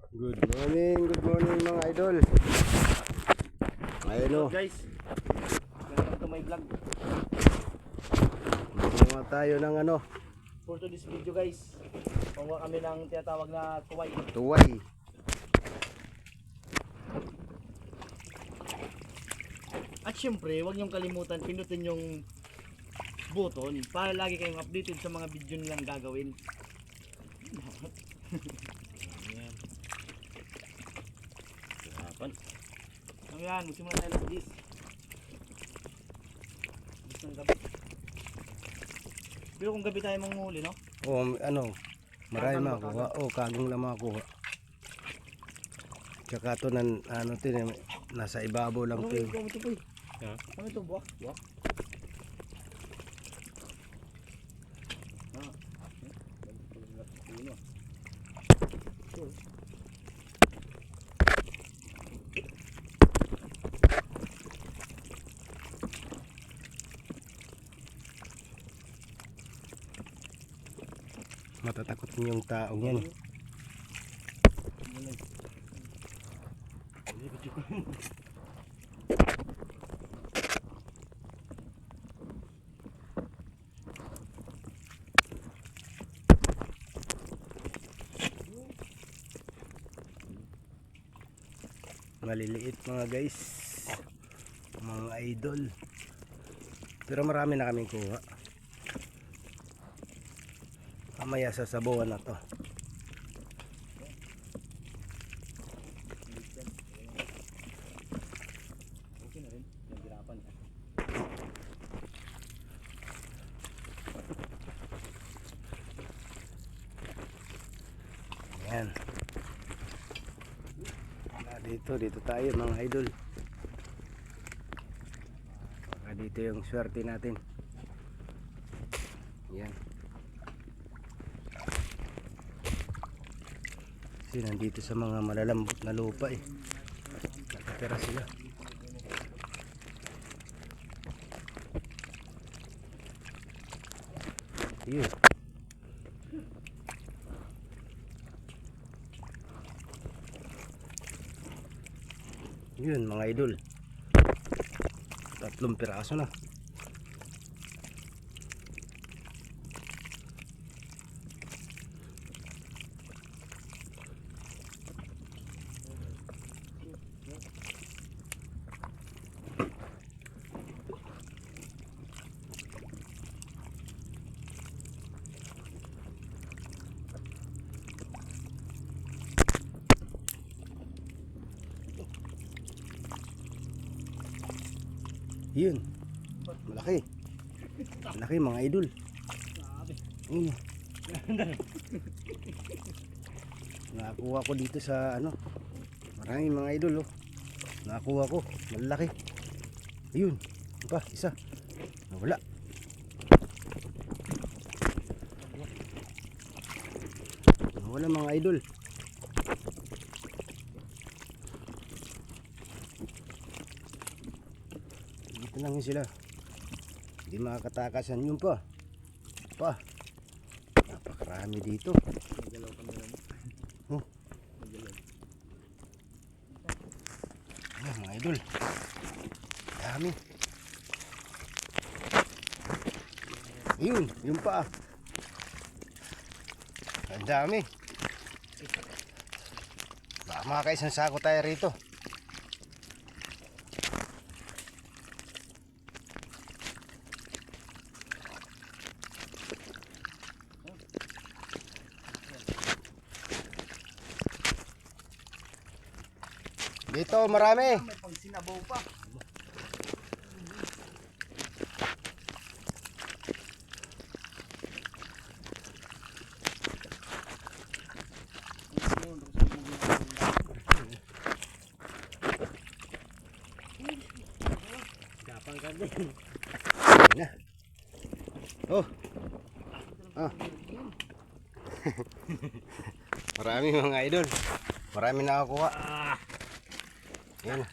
Good morning mga idol. Ayun o, Guys, welcome to my vlog. magawa tayo ng ano, For today's video guys, panguha kami ng tinatawag na tuway. tuway. At syempre, huwag niyong kalimutan pinutin yung button para lagi kayong updated sa mga video nilang gagawin. Ayan. Hirapan. Ayan, magsimula tayo ng this. This ng gabi. Pero kung gabi tayo manghuli, no? O ano, marami Kagang makuha. O, kagong lang makuha. Tsaka ito ano tin, nasa ibabaw lang Ano ito. ito? Ito po eh. Ano ito? Buwak? Buwak? Matatakot yung taong yan. Maliliit mga guys, mga idol, pero marami na kaming kuha. Mamaya sasabawan na to. Okay na rin. Naghirapan ka. Ayan. Dito tayo mga idol. Baka dito yung swerte natin. Ayan. Kasi nandito sa mga malalambot na lupa eh. Nakatira sila. Yun. Yun mga idol. 3 piraso na. Yun. Malaki. Malaki mga idol. Yun. Nakakuha ko dito sa ano. Maraming mga idol oh. Nakakuha ko. Malaki. Ayun. Pa, isa. Nawala. Nawala mga idol. Dito lang sila. Hindi makakatakasan yun pa. Napakarami dito. Nagalaw ka na. Oh. Nagalaw. Ayan mga idol. Dami. Yun pa. Ang dami. Baka makakaisang sako tayo rito. Dito marami. May pang sinabaw pa. Gapang ka din. Na. Oh. Ah. Marami mga idol. Marami nakakuha. Yan.